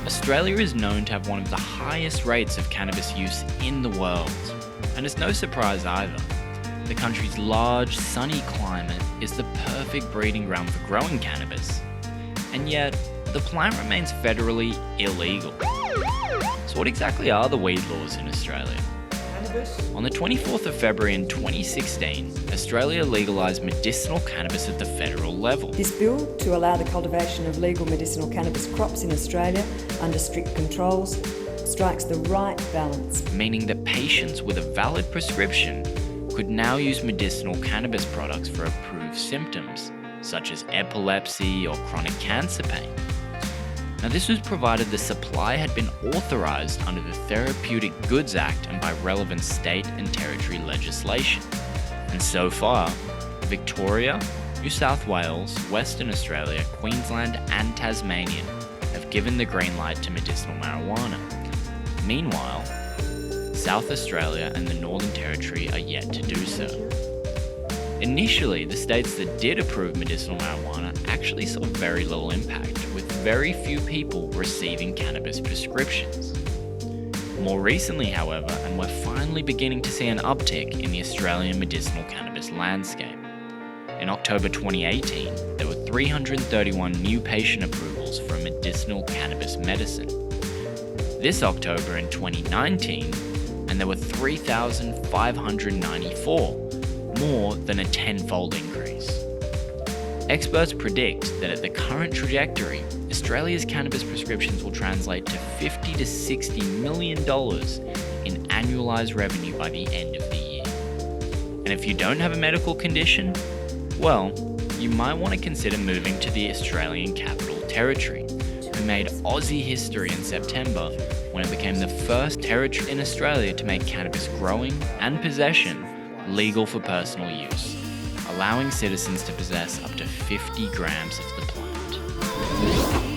Australia is known to have one of the highest rates of cannabis use in the world. And it's no surprise either. The country's large, sunny climate is the perfect breeding ground for growing cannabis. And yet, the plant remains federally illegal. So what exactly are the weed laws in Australia? On the 24th of February in 2016, Australia legalised medicinal cannabis at the federal level. This bill, to allow the cultivation of legal medicinal cannabis crops in Australia under strict controls, strikes the right balance. Meaning that patients with a valid prescription could now use medicinal cannabis products for approved symptoms, such as epilepsy or chronic cancer pain. Now, this was provided the supply had been authorised under the Therapeutic Goods Act and by relevant state and territory legislation. And so far, Victoria, New South Wales, Western Australia, Queensland and Tasmania have given the green light to medicinal marijuana. Meanwhile, South Australia and the Northern Territory are yet to do so. Initially, the states that did approve medicinal marijuana actually saw very little impact, with very few people receiving cannabis prescriptions. More recently, however, and we're finally beginning to see an uptick in the Australian medicinal cannabis landscape. In October 2018, there were 331 new patient approvals for medicinal cannabis medicine. This October in 2019, and there were 3,594, more than a tenfold increase. Experts predict that at the current trajectory, Australia's cannabis prescriptions will translate to $50 to $60 million in annualized revenue by the end of the year. And if you don't have a medical condition, well, you might want to consider moving to the Australian Capital Territory, who made Aussie history in September when it became the first territory in Australia to make cannabis growing and possession legal for personal use, allowing citizens to possess up to 50 grams of the plant.